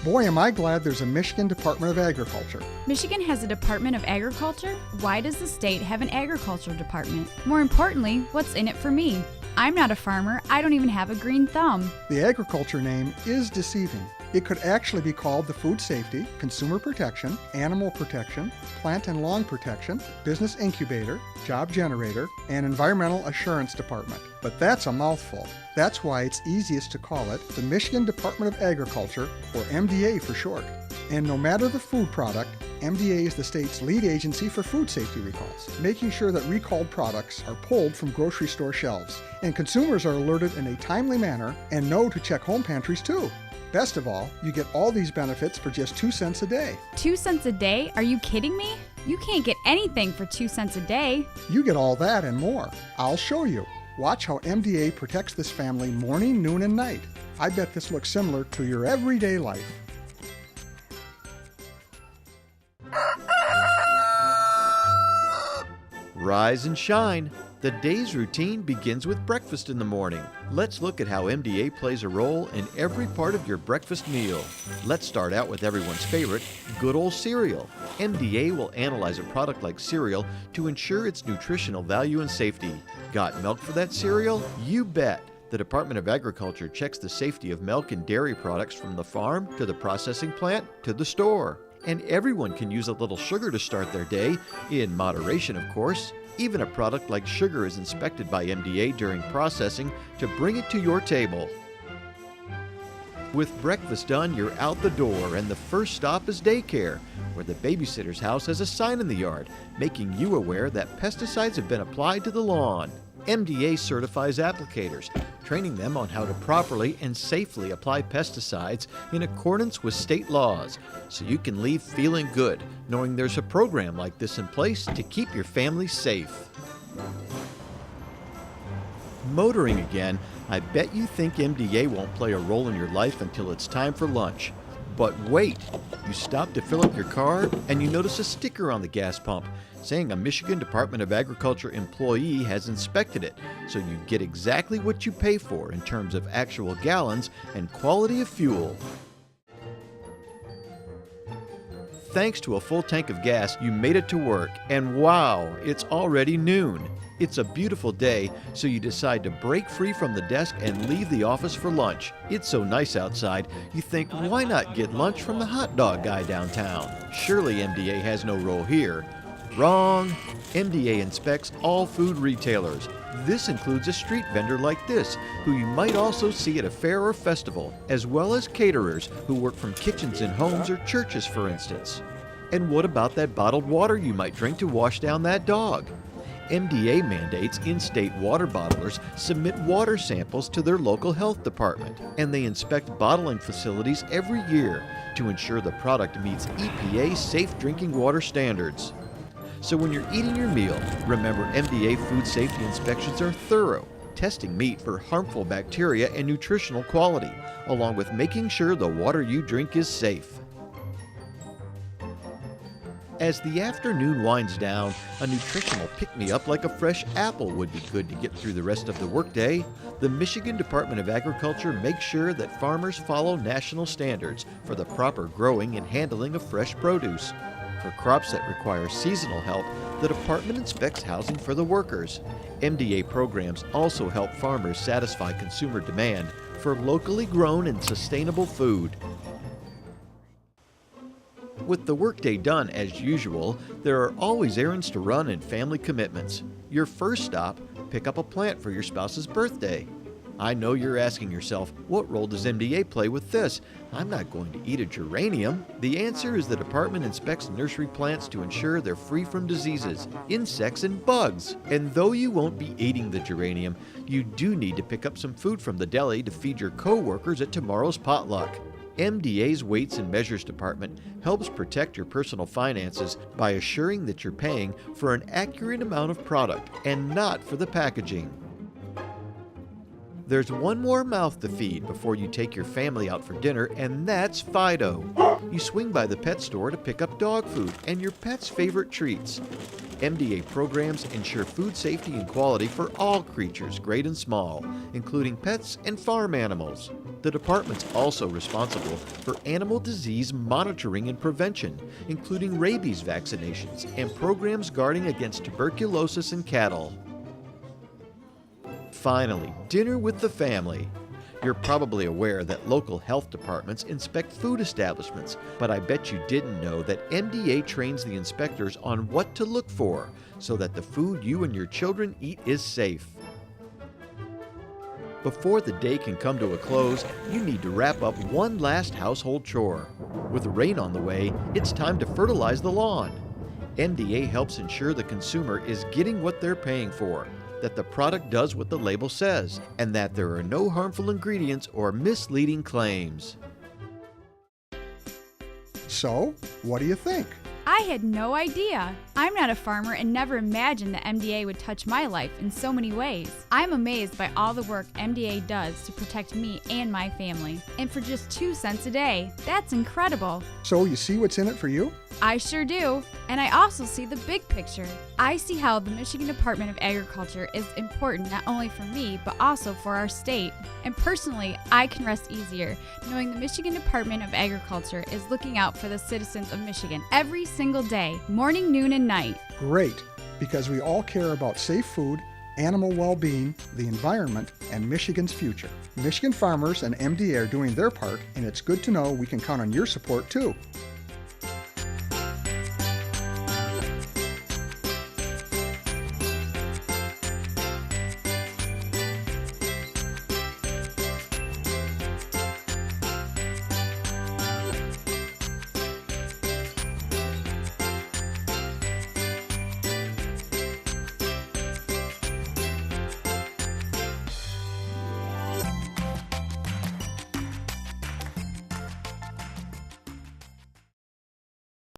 Boy, am I glad there's a Michigan Department of Agriculture. Michigan has a Department of Agriculture? Why does the state have an agriculture department? More importantly, what's in it for me? I'm not a farmer. I don't even have a green thumb. The agriculture name is deceiving. It could actually be called the Food Safety, Consumer Protection, Animal Protection, Plant and Lawn Protection, Business Incubator, Job Generator, and Environmental Assurance Department. But that's a mouthful. That's why it's easiest to call it the Michigan Department of Agriculture, or MDA for short. And no matter the food product, MDA is the state's lead agency for food safety recalls, making sure that recalled products are pulled from grocery store shelves. And consumers are alerted in a timely manner and know to check home pantries too. Best of all, you get all these benefits for just 2 cents a day. 2 cents a day? Are you kidding me? You can't get anything for 2 cents a day. You get all that and more. I'll show you. Watch how MDA protects this family morning, noon, and night. I bet this looks similar to your everyday life. Rise and shine. The day's routine begins with breakfast in the morning. Let's look at how MDA plays a role in every part of your breakfast meal. Let's start out with everyone's favorite, good old cereal. MDA will analyze a product like cereal to ensure its nutritional value and safety. Got milk for that cereal? You bet! The Department of Agriculture checks the safety of milk and dairy products from the farm to the processing plant to the store. And everyone can use a little sugar to start their day, in moderation of course. Even a product like sugar is inspected by MDA during processing to bring it to your table. With breakfast done, you're out the door, and the first stop is daycare, where the babysitter's house has a sign in the yard, making you aware that pesticides have been applied to the lawn. MDA certifies applicators, training them on how to properly and safely apply pesticides in accordance with state laws, so you can leave feeling good, knowing there's a program like this in place to keep your family safe. Motoring again, I bet you think MDA won't play a role in your life until it's time for lunch. But wait, you stop to fill up your car and you notice a sticker on the gas pump saying a Michigan Department of Agriculture employee has inspected it, so you get exactly what you pay for in terms of actual gallons and quality of fuel. Thanks to a full tank of gas, you made it to work, and wow, it's already noon. It's a beautiful day, so you decide to break free from the desk and leave the office for lunch. It's so nice outside, you think, why not get lunch from the hot dog guy downtown? Surely MDA has no role here. Wrong! MDA inspects all food retailers. This includes a street vendor like this, who you might also see at a fair or festival, as well as caterers who work from kitchens in homes or churches, for instance. And what about that bottled water you might drink to wash down that dog? MDA mandates in-state water bottlers submit water samples to their local health department, and they inspect bottling facilities every year to ensure the product meets EPA safe drinking water standards. So when you're eating your meal, remember MDA food safety inspections are thorough, testing meat for harmful bacteria and nutritional quality, along with making sure the water you drink is safe. As the afternoon winds down, a nutritional pick-me-up like a fresh apple would be good to get through the rest of the workday. The Michigan Department of Agriculture makes sure that farmers follow national standards for the proper growing and handling of fresh produce. For crops that require seasonal help, the department inspects housing for the workers. MDA programs also help farmers satisfy consumer demand for locally grown and sustainable food. With the workday done as usual, there are always errands to run and family commitments. Your first stop, pick up a plant for your spouse's birthday. I know you're asking yourself, what role does MDA play with this? I'm not going to eat a geranium. The answer is the department inspects nursery plants to ensure they're free from diseases, insects, and bugs. And though you won't be eating the geranium, you do need to pick up some food from the deli to feed your co-workers at tomorrow's potluck. MDA's Weights and Measures Department helps protect your personal finances by assuring that you're paying for an accurate amount of product and not for the packaging. There's one more mouth to feed before you take your family out for dinner, and that's Fido. You swing by the pet store to pick up dog food and your pet's favorite treats. MDA programs ensure food safety and quality for all creatures, great and small, including pets and farm animals. The department's also responsible for animal disease monitoring and prevention, including rabies vaccinations and programs guarding against tuberculosis in cattle. Finally, dinner with the family. You're probably aware that local health departments inspect food establishments, but I bet you didn't know that MDA trains the inspectors on what to look for so that the food you and your children eat is safe. Before the day can come to a close, you need to wrap up one last household chore. With rain on the way, it's time to fertilize the lawn. MDA helps ensure the consumer is getting what they're paying for, that the product does what the label says, and that there are no harmful ingredients or misleading claims. So, what do you think? I had no idea. I'm not a farmer and never imagined that MDA would touch my life in so many ways. I'm amazed by all the work MDA does to protect me and my family. And for just 2 cents a day, that's incredible. So, you see what's in it for you? I sure do. And I also see the big picture. I see how the Michigan Department of Agriculture is important not only for me, but also for our state. And personally, I can rest easier knowing the Michigan Department of Agriculture is looking out for the citizens of Michigan every single day, morning, noon, and night. Great, because we all care about safe food, animal well-being, the environment, and Michigan's future. Michigan farmers and MDA are doing their part, and it's good to know we can count on your support too.